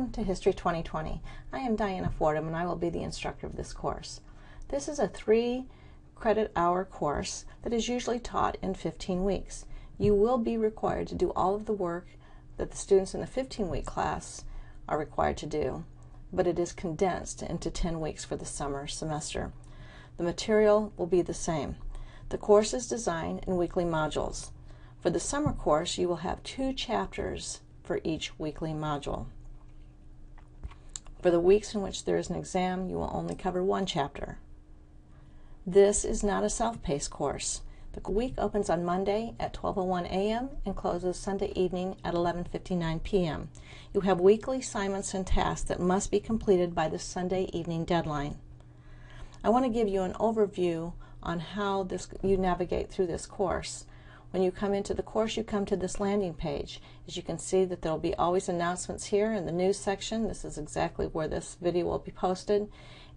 Welcome to History 2020. I am Diana Fordham and I will be the instructor of this course. This is a 3-credit-hour course that is usually taught in 15 weeks. You will be required to do all of the work that the students in the 15-week class are required to do, but it is condensed into 10 weeks for the summer semester. The material will be the same. The course is designed in weekly modules. For the summer course, you will have 2 chapters for each weekly module. For the weeks in which there is an exam, you will only cover 1 chapter. This is not a self-paced course. The week opens on Monday at 12:01 a.m. and closes Sunday evening at 11:59 p.m. You have weekly assignments and tasks that must be completed by the Sunday evening deadline. I want to give you an overview on how you navigate through this course. When you come into the course, you come to this landing page. As you can see that there will be always announcements here in the news section. This is exactly where this video will be posted.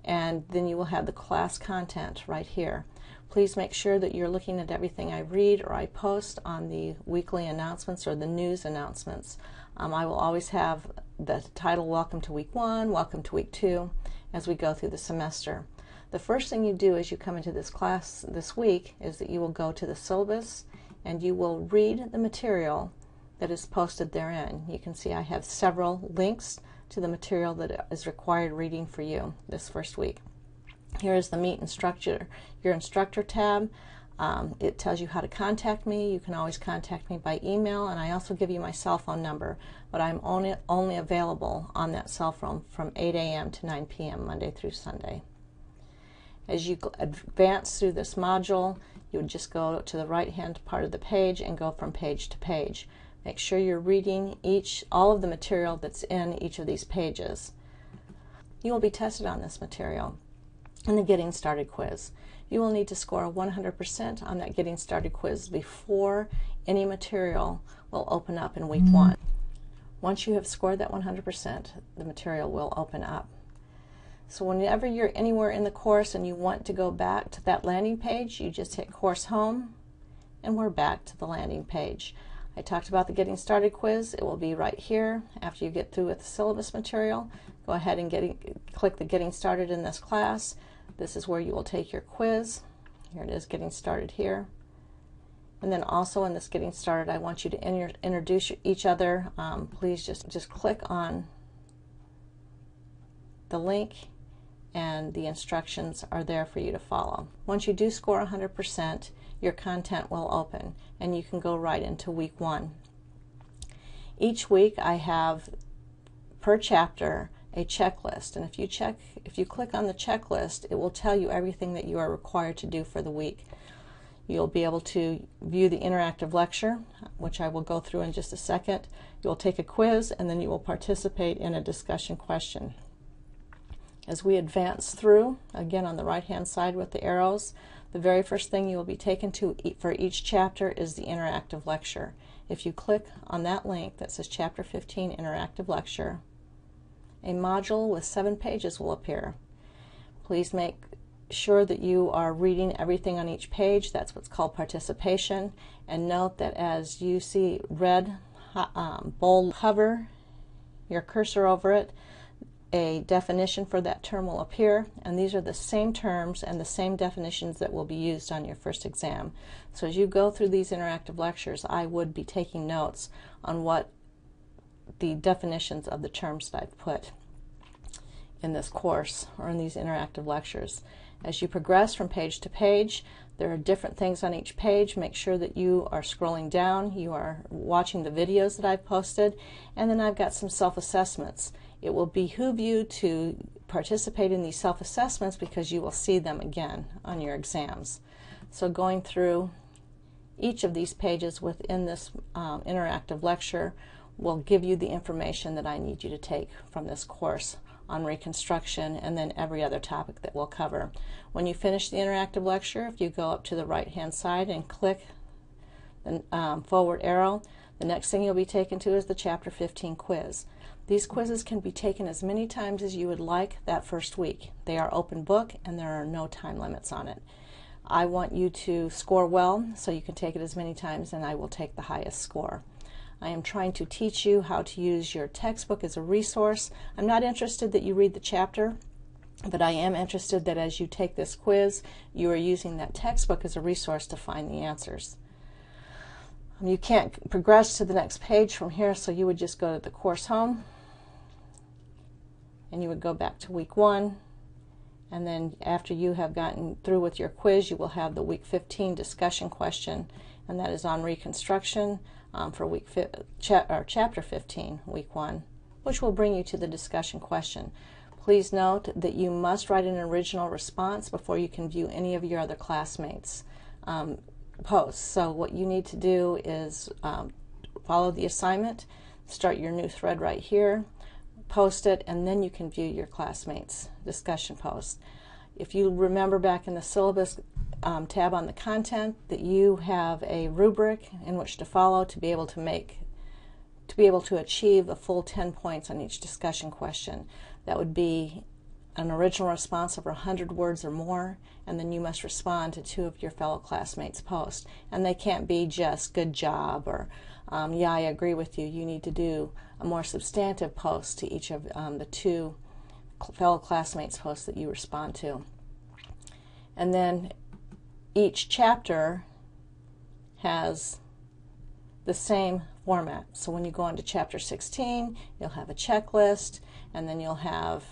And then you will have the class content right here. Please make sure that you're looking at everything I read or I post on the weekly announcements or the news announcements. I will always have the title, Welcome to Week 1, Welcome to Week 2, as we go through the semester. The first thing you do as you come into this class this week is that you will go to the syllabus and you will read the material that is posted therein. You can see I have several links to the material that is required reading for you this first week. Here is the Meet Your Instructor tab. It tells you how to contact me. You can always contact me by email, and I also give you my cell phone number, but I'm only available on that cell phone from 8 a.m. to 9 p.m. Monday through Sunday. As you advance through this module, you would just go to the right-hand part of the page and go from page to page. Make sure you're reading all of the material that's in each of these pages. You will be tested on this material in the Getting Started quiz. You will need to score 100% on that Getting Started quiz before any material will open up in week 1. Once you have scored that 100%, the material will open up. So whenever you're anywhere in the course and you want to go back to that landing page, you just hit Course Home and we're back to the landing page. I talked about the Getting Started quiz. It will be right here. After you get through with the syllabus material, go ahead and click the Getting Started in this class. This is where you will take your quiz. Here it is, Getting Started here. And then also in this Getting Started, I want you to introduce each other. Please just click on the link and the instructions are there for you to follow. Once you do score 100%, your content will open and you can go right into week 1. Each week I have per chapter a checklist, and if you click on the checklist, it will tell you everything that you are required to do for the week. You'll be able to view the interactive lecture, which I will go through in just a second. You'll take a quiz and then you will participate in a discussion question. As we advance through, again on the right-hand side with the arrows, the very first thing you will be taken to for each chapter is the interactive lecture. If you click on that link that says Chapter 15 Interactive Lecture, a module with 7 pages will appear. Please make sure that you are reading everything on each page. That's what's called participation. And note that as you see red bold hover your cursor over it, a definition for that term will appear, and these are the same terms and the same definitions that will be used on your first exam. So as you go through these interactive lectures, I would be taking notes on what the definitions of the terms that I've put in this course or in these interactive lectures. As you progress from page to page, there are different things on each page. Make sure that you are scrolling down, you are watching the videos that I've posted, and then I've got some self-assessments. It will behoove you to participate in these self-assessments because you will see them again on your exams. So going through each of these pages within this interactive lecture will give you the information that I need you to take from this course on Reconstruction and then every other topic that we'll cover. When you finish the interactive lecture, if you go up to the right-hand side and click the forward arrow, the next thing you'll be taken to is the Chapter 15 quiz. These quizzes can be taken as many times as you would like that first week. They are open book and there are no time limits on it. I want you to score well, so you can take it as many times and I will take the highest score. I am trying to teach you how to use your textbook as a resource. I'm not interested that you read the chapter, but I am interested that as you take this quiz, you are using that textbook as a resource to find the answers. You can't progress to the next page from here, so you would just go to the course home, and you would go back to week 1, and then after you have gotten through with your quiz, you will have the week 15 discussion question, and that is on Reconstruction for chapter 15, week 1, which will bring you to the discussion question. Please note that you must write an original response before you can view any of your other classmates' posts. So what you need to do is follow the assignment, start your new thread right here, post it, and then you can view your classmates' discussion posts. If you remember back in the syllabus tab on the content that you have a rubric in which to follow to be able to achieve a full 10 points on each discussion question. That would be an original response of 100 words or more, and then you must respond to 2 of your fellow classmates' posts. And they can't be just good job or yeah, I agree with you. You need to do a more substantive post to each of the 2 fellow classmates' posts that you respond to. And then each chapter has the same format. So when you go into chapter 16, you'll have a checklist, and then you'll have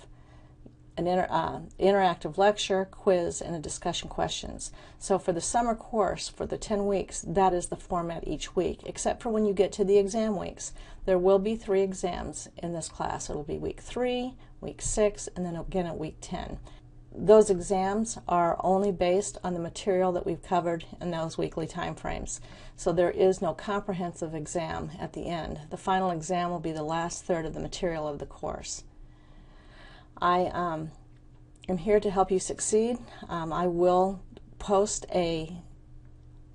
an interactive lecture, quiz, and a discussion questions. So for the summer course, for the 10 weeks, that is the format each week, except for when you get to the exam weeks. There will be 3 exams in this class. It'll be week 3, week 6, and then again at week 10. Those exams are only based on the material that we've covered in those weekly time frames. So there is no comprehensive exam at the end. The final exam will be the last third of the material of the course. I am here to help you succeed. I will post a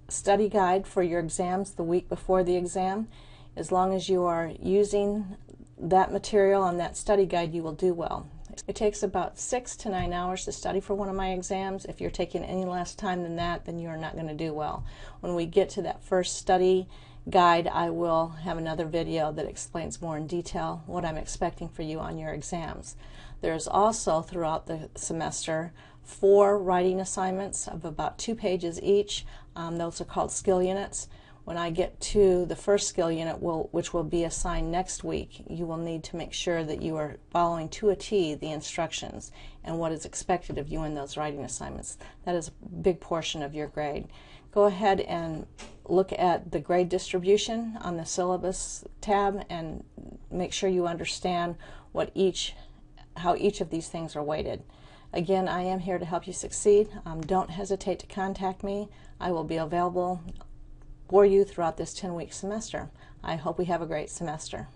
study guide for your exams the week before the exam. As long as you are using that material on that study guide, you will do well. It takes about 6 to 9 hours to study for one of my exams. If you're taking any less time than that, then you're not going to do well. When we get to that first study guide, I will have another video that explains more in detail what I'm expecting for you on your exams. There's also, throughout the semester, 4 writing assignments of about 2 pages each. Those are called skill units. When I get to the first skill unit, which will be assigned next week, you will need to make sure that you are following to a T the instructions and what is expected of you in those writing assignments. That is a big portion of your grade. Go ahead and look at the grade distribution on the syllabus tab and make sure you understand how each of these things are weighted. Again, I am here to help you succeed. Don't hesitate to contact me. I will be available for you throughout this 10-week semester. I hope we have a great semester.